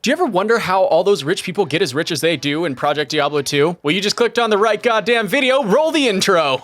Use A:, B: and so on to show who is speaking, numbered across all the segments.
A: Do you ever wonder how all those rich people get as rich as they do in Project Diablo 2? Well, you just clicked on the right goddamn video. Roll the intro.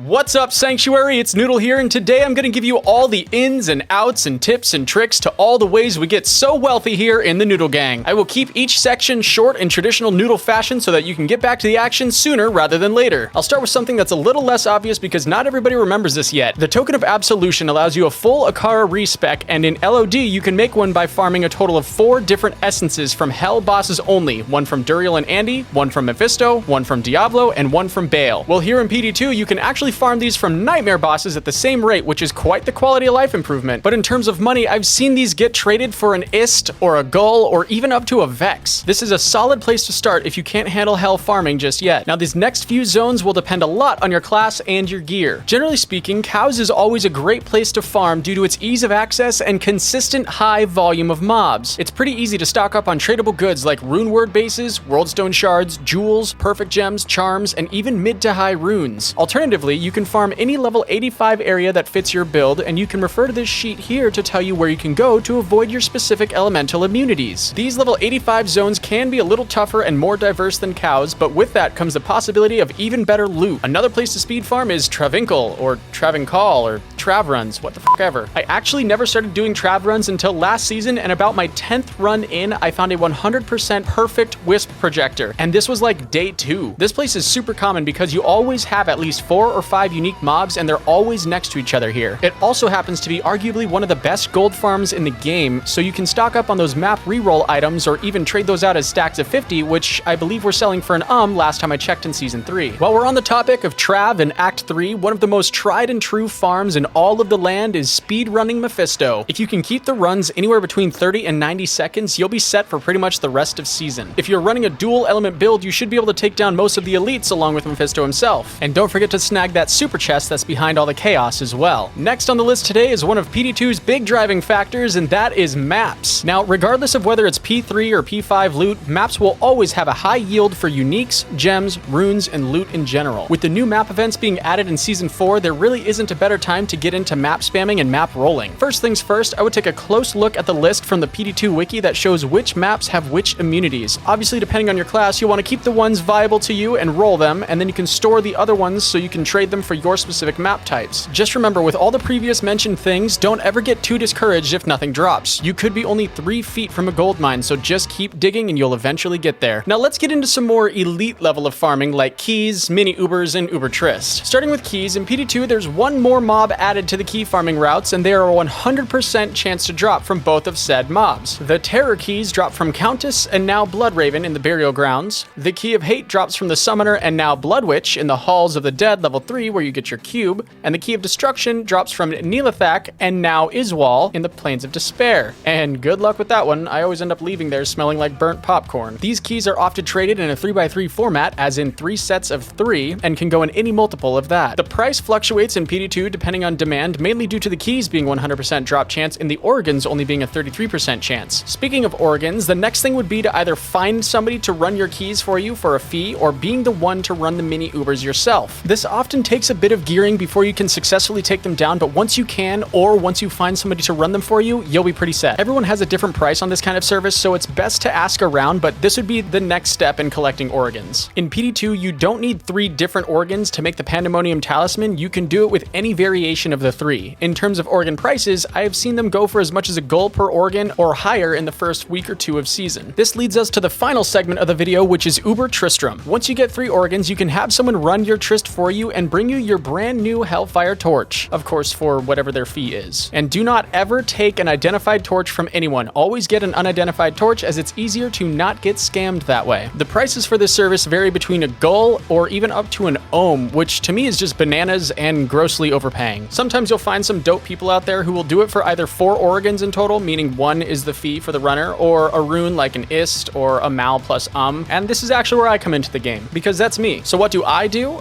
A: What's up, Sanctuary? It's Noodle here, and today I'm going to give you all the ins and outs and tips and tricks to all the ways we get so wealthy here in the Noodle Gang. I will keep each section short in traditional Noodle fashion so that you can get back to the action sooner rather than later. I'll start with something that's a little less obvious because not everybody remembers this yet. The token of Absolution allows you a full Akara respec, and in LOD you can make one by farming a total of 4 different essences from Hell bosses only. One from Duriel and Andy, one from Mephisto, one from Diablo, and one from Baal. Well, here in PD2 you can actually farm these from nightmare bosses at the same rate, which is quite the quality of life improvement. But in terms of money, I've seen these get traded for an Ist or a Gull or even up to a Vex. This is a solid place to start if you can't handle Hell farming just yet. Now, these next few zones will depend a lot on your class and your gear. Generally speaking, Cows is always a great place to farm due to its ease of access and consistent high volume of mobs. It's pretty easy to stock up on tradable goods like rune word bases, worldstone shards, jewels, perfect gems, charms, and even mid to high runes. Alternatively, you can farm any level 85 area that fits your build, and you can refer to this sheet here to tell you where you can go to avoid your specific elemental immunities. These level 85 zones can be a little tougher and more diverse than Cows, but with that comes the possibility of even better loot. Another place to speed farm is Travincal, or Travincal, or Trav runs, what the fuck ever. I actually never started doing Trav runs until last season, and about my 10th run in, I found a 100% perfect Wisp projector, and this was like day 2. This place is super common because you always have at least 4 or 5 unique mobs, and they're always next to each other here. It also happens to be arguably one of the best gold farms in the game, so you can stock up on those map reroll items or even trade those out as stacks of 50, which I believe we're selling for an last time I checked in Season 3. While we're on the topic of Trav in Act 3, one of the most tried and true farms in all of the land is speedrunning Mephisto. If you can keep the runs anywhere between 30 and 90 seconds, you'll be set for pretty much the rest of season. If you're running a dual element build, you should be able to take down most of the elites along with Mephisto himself. And don't forget to snag that super chest that's behind all the chaos as well. Next on the list today is one of PD2's big driving factors, and that is maps. Now, regardless of whether it's P3 or P5 loot, maps will always have a high yield for uniques, gems, runes, and loot in general. With the new map events being added in Season 4, there really isn't a better time to get into map spamming and map rolling. First things first, I would take a close look at the list from the PD2 wiki that shows which maps have which immunities. Obviously, depending on your class, you'll want to keep the ones viable to you and roll them, and then you can store the other ones so you can trade them for your specific map types. Just remember, with all the previous mentioned things, don't ever get too discouraged if nothing drops. You could be only 3 feet from a gold mine, so just keep digging and you'll eventually get there. Now let's get into some more elite level of farming like keys, mini ubers, and uber trist. Starting with keys, in PD2 there's one more mob added to the key farming routes, and they are a 100% chance to drop from both of said mobs. The terror keys drop from Countess and now Bloodraven in the burial grounds. The key of hate drops from the summoner and now Bloodwitch in the halls of the dead level 3 where you get your cube, and the key of destruction drops from Nilithak and now Iswal in the plains of despair. And good luck with that one, I always end up leaving there smelling like burnt popcorn. These keys are often traded in a 3x3 format, as in 3 sets of 3, and can go in any multiple of that. The price fluctuates in PD2 depending on demand, mainly due to the keys being 100% drop chance and the organs only being a 33% chance. Speaking of organs, the next thing would be to either find somebody to run your keys for you for a fee, or being the one to run the mini ubers yourself. This often takes a bit of gearing before you can successfully take them down, but once you can, or once you find somebody to run them for you, you'll be pretty set. Everyone has a different price on this kind of service, so it's best to ask around, but this would be the next step in collecting organs. In PD2, you don't need 3 different organs to make the Pandemonium Talisman. You can do it with any variation of the 3. In terms of organ prices, I have seen them go for as much as a gold per organ or higher in the first week or 2 of season. This leads us to the final segment of the video, which is Uber Tristrum. Once you get 3 organs, you can have someone run your Trist for you and bring you your brand new Hellfire Torch, of course for whatever their fee is. And do not ever take an identified torch from anyone. Always get an unidentified torch, as it's easier to not get scammed that way. The prices for this service vary between a gull or even up to an ohm, which to me is just bananas and grossly overpaying. Sometimes you'll find some dope people out there who will do it for either 4 organs in total, meaning 1 is the fee for the runner, or a rune like an Ist or a Mal plus and this is actually where I come into the game, because that's me. So what do?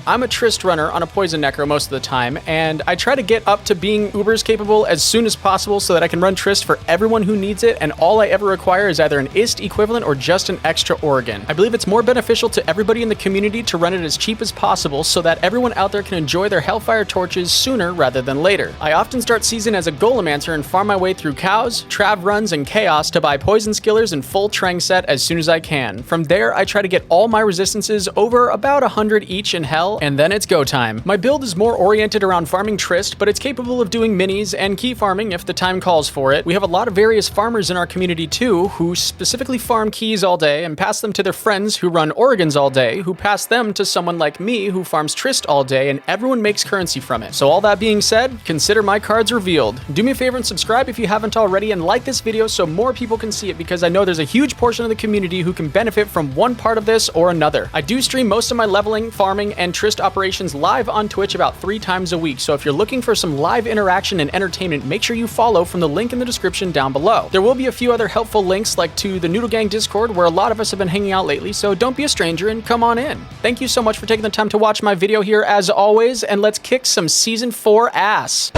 A: I'm a Trist runner on a poison necro most of the time, and I try to get up to being Ubers capable as soon as possible so that I can run Trist for everyone who needs it, and all I ever require is either an Ist equivalent or just an extra organ. I believe it's more beneficial to everybody in the community to run it as cheap as possible so that everyone out there can enjoy their Hellfire torches sooner rather than than later. I often start season as a Golemancer and farm my way through cows, trav runs, and chaos to buy poison skillers and full Trang set as soon as I can. From there, I try to get all my resistances over about 100 each in hell, and then it's go time. My build is more oriented around farming Trist, but it's capable of doing minis and key farming if the time calls for it. We have a lot of various farmers in our community too, who specifically farm keys all day and pass them to their friends who run Oregons all day, who pass them to someone like me who farms Trist all day, and everyone makes currency from it. So all that being said, consider my cards revealed. Do me a favor and subscribe if you haven't already, and like this video so more people can see it, because I know there's a huge portion of the community who can benefit from one part of this or another. I do stream most of my leveling, farming, and Trist operations live on Twitch about 3 times a week, so if you're looking for some live interaction and entertainment, make sure you follow from the link in the description down below. There will be a few other helpful links, like to the Noodle Gang Discord, where a lot of us have been hanging out lately, so don't be a stranger and come on in. Thank you so much for taking the time to watch my video here as always, and let's kick some Season 4 ass.